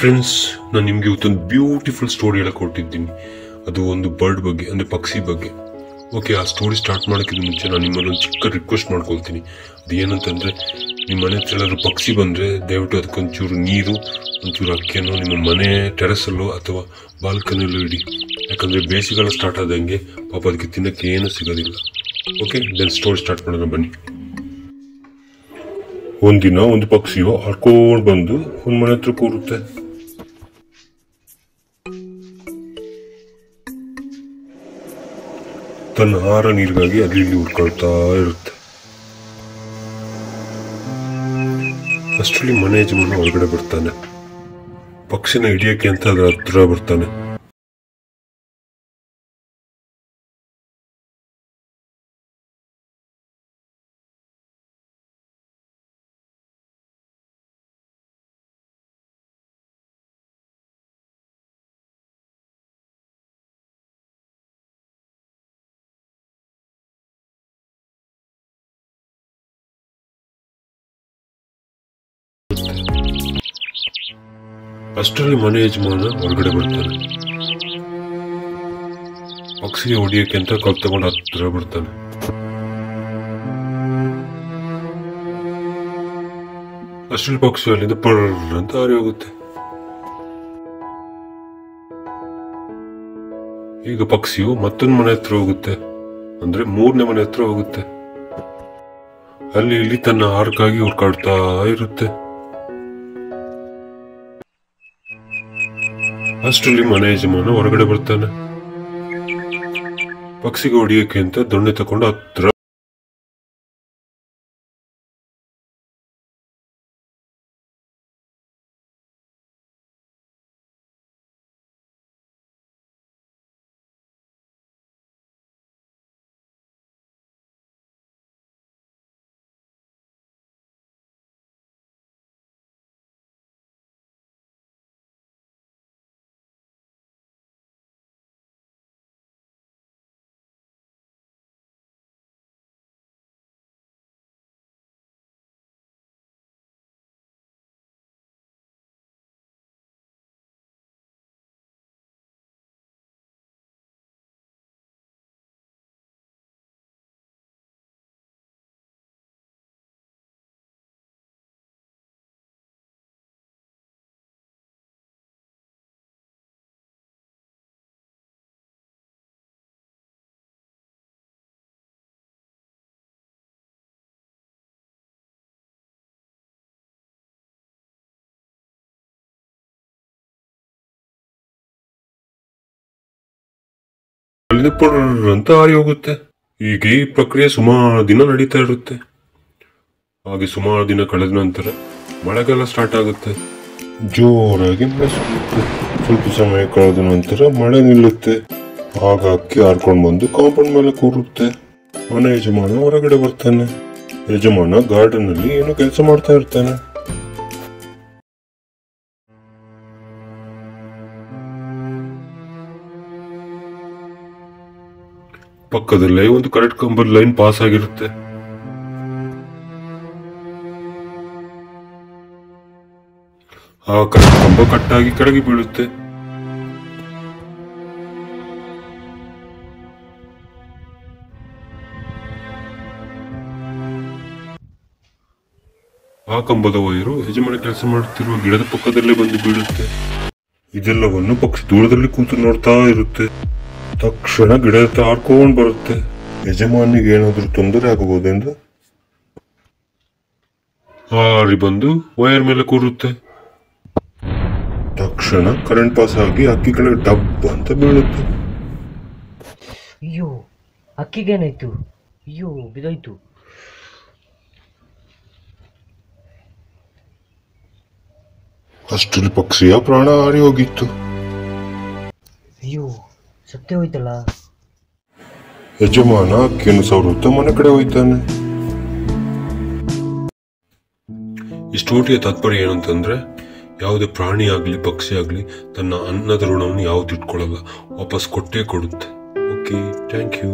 Friends, ನಾನು ನಿಮಗೆ ಇವತ್ತೊಂದು ಬ್ಯೂಟಿಫುಲ್ ಸ್ಟೋರಿ ಹೇಳಕ್ಕೆ ಹೊರಟಿದ್ದೀನಿ. ಅದು ಒಂದು ಬರ್ಡ್ ಬಗ್ಗೆ, ಅಂದರೆ ಪಕ್ಷಿ ಬಗ್ಗೆ. ಓಕೆ, ಆ ಸ್ಟೋರಿ ಸ್ಟಾರ್ಟ್ ಮಾಡೋಕ್ಕಿಂತ ಮುಂಚೆ ನಾನು ನಿಮ್ಮಲ್ಲಿ ಒಂದು ಚಿಕ್ಕ ರಿಕ್ವೆಸ್ಟ್ ಮಾಡ್ಕೊಳ್ತೀನಿ. ಅದು ಏನಂತಂದರೆ, ನಿಮ್ಮ ಮನೆ ಹತ್ರ ಎಲ್ಲರೂ ಪಕ್ಷಿ ಬಂದರೆ ದಯವಿಟ್ಟು ಅದಕ್ಕೊಂಚೂರು ನೀರು, ಒಂಚೂರು ಅಕ್ಕಿಯನ್ನು ನಿಮ್ಮ ಮನೆ ಟೆರೆಸಲ್ಲೋ ಅಥವಾ ಬಾಲ್ಕನಿಯಲ್ಲೂ ಇಡಿ. ಯಾಕಂದರೆ ಬೇಸಿಗೆಲ್ಲ ಸ್ಟಾರ್ಟ್ ಆದಂಗೆ ಪಾಪ ಅದಕ್ಕೆ ತಿನ್ನೋಕ್ಕೆ ಏನೂ ಸಿಗೋದಿಲ್ಲ. ಓಕೆ, ದೆನ್ ಸ್ಟೋರಿ ಸ್ಟಾರ್ಟ್ ಮಾಡೋಣ ಬನ್ನಿ. ಒಂದಿನ ಒಂದು ಪಕ್ಷಿಯು ಹಾರ್ಕೊಂಡು ಬಂದು ಒಂದು ಮನೆ ಹತ್ರ ಕೂರುತ್ತೆ. ತನ್ನ ಆಹಾರ ನೀರಿಗಾಗಿ ಅಲ್ಲಿ ಇಲ್ಲಿ ಹುಡ್ಕೊಳ್ತಾ ಇರುತ್ತೆ. ಅಷ್ಟರಲ್ಲಿ ಮನೆ ಯಜಮಾನ ಹೊರಗಡೆ ಬರ್ತಾನೆ. ಪಕ್ಷಿನ ಹಿಡಿಯಕ್ಕೆ ಅಂತ ಅದರ ಹತ್ರ ಬರ್ತಾನೆ. ಅಷ್ಟರಲ್ಲಿ ಮನೆ ಯಜಮಾನ ಹೊರಗಡೆ ಬರ್ತಾನೆ. ಪಕ್ಷಿಗೆ ಹೊಡಿಯಕ್ಕೆ ಅಂತ ಕಲ್ ತಗೊಂಡು ಹತ್ರ ಬರ್ತಾನೆ. ಅಷ್ಟರಲ್ಲಿ ಪಕ್ಷಿ ಅಲ್ಲಿಂದ ಪರ್ ಅಂತ ಹಾರಿ ಹೋಗುತ್ತೆ. ಈಗ ಪಕ್ಷಿಯು ಮತ್ತೊಂದು ಮನೆ ಹತ್ರ ಹೋಗುತ್ತೆ, ಅಂದ್ರೆ 3ನೇ ಮನೆ ಹತ್ರ ಹೋಗುತ್ತೆ. ಅಲ್ಲಿ ಇಲ್ಲಿ ತನ್ನ ಆಹಾರಕ್ಕಾಗಿ ಹುಡ್ಕಾಡ್ತಾ ಇರುತ್ತೆ. ಅಷ್ಟರಲ್ಲಿ ಮನೆ ಯಜಮಾನ ಹೊರಗಡೆ ಬರ್ತಾನೆ. ಪಕ್ಷಿಗೆ ಹೊಡಿಯಕ್ಕೆ ಅಂತ ದೊಣ್ಣೆ ತಕೊಂಡು ಹತ್ರ ಅಂತ ಹಾರಿ ಹೋಗುತ್ತೆ. ಈಗ ಈ ಪ್ರಕ್ರಿಯೆ ಸುಮಾರು ದಿನ ನಡೀತಾ ಇರುತ್ತೆ. ಹಾಗೆ ಸುಮಾರು ದಿನ ಕಳೆದ ನಂತರ ಮಳೆಗಾಲ ಸ್ಟಾರ್ಟ್ ಆಗುತ್ತೆ. ಜೋರಾಗಿ ಮಳೆ ಸುರಿಯುತ್ತೆ. ಸ್ವಲ್ಪ ಸಮಯ ಕಳೆದ ನಂತರ ಮಳೆ ನಿಲ್ಲುತ್ತೆ. ಆಗ ಅಕ್ಕಿ ಹಾರ್ಕೊಂಡು ಬಂದು ಕಾಂಪೌಂಡ್ ಮೇಲೆ ಕೂರುತ್ತೆ. ಮನೆ ಯಜಮಾನ ಹೊರಗಡೆ ಬರ್ತಾನೆ. ಯಜಮಾನ ಗಾರ್ಡನ್ ಅಲ್ಲಿ ಏನೋ ಕೆಲಸ ಮಾಡ್ತಾ ಇರ್ತಾನೆ. ಪಕ್ಕದಲ್ಲೇ ಒಂದು ಕರೆಂಟ್ ಕಂಬದ ಲೈನ್ ಪಾಸ್ ಆಗಿರುತ್ತೆ. ಆ ಕರೆಂಟ್ ಕಂಬ ಕಟ್ಟಾಗಿ ಕೆಳಗೆ ಬೀಳುತ್ತೆ. ಆ ಕಂಬದ ವೈರು ಯಜಮಾನ ಕೆಲಸ ಮಾಡುತ್ತಿರುವ ಗಿಡದ ಪಕ್ಕದಲ್ಲೇ ಬಂದು ಬೀಳುತ್ತೆ. ಇದೆಲ್ಲವನ್ನು ಪಕ್ಷಿ ದೂರದಲ್ಲಿ ಕೂತು ನೋಡ್ತಾ ಇರುತ್ತೆ. ತಕ್ಷಣ ಗಿಡ ಹತ್ರ ಹಾರ್ಕೊಂಡು ಬರುತ್ತೆ. ಯಜಮಾನಿಗೆ ಏನಾದ್ರೂ ತೊಂದರೆ ಆಗಬಹುದೆಂದು ಹಾರಿ ಬಂದು ವೈರ್ ಮೇಲೆ ಕೂರುತ್ತೆ. ತಕ್ಷಣ ಕರೆಂಟ್ ಪಾಸ್ ಆಗಿ ಅಕ್ಕಿ ಕೆಳಗೆ ಡಬ್ ಅಂತ ಬೀಳುತ್ತೆ. ಅಯ್ಯೋ, ಅಕ್ಕಿಗೇನಾಯ್ತು? ಅಯ್ಯೋ, ಬಿದೋಯ್ತು. ಅಷ್ಟರಲ್ಲಿ ಪಕ್ಷಿಯ ಪ್ರಾಣ ಹಾರಿ ಹೋಗಿತ್ತು. ಅಯ್ಯೋ, ಸತ್ತೇ ಹೋಯ್ತಲ್ಲ. ಯಜಮಾನ ಅಕ್ಕಿಯನ್ನು ಸವರುತ್ತಾ ಮನೆ ಕಡೆ ಹೋಯ್ತಾನೆ. ಈ ಸ್ಟೋರಿಯ ತಾತ್ಪರ್ಯ ಏನು ಅಂತಂದ್ರೆ, ಯಾವುದೇ ಪ್ರಾಣಿ ಆಗ್ಲಿ ಪಕ್ಷಿ ಆಗ್ಲಿ ತನ್ನ ಅನ್ನದ ಋಣವನ್ನು ಯಾವ್ದು ಇಟ್ಕೊಳ್ಳಲ್ಲ, ವಾಪಸ್ ಕೊಟ್ಟೇ ಕೊಡುತ್ತೆ. Okay, thank you.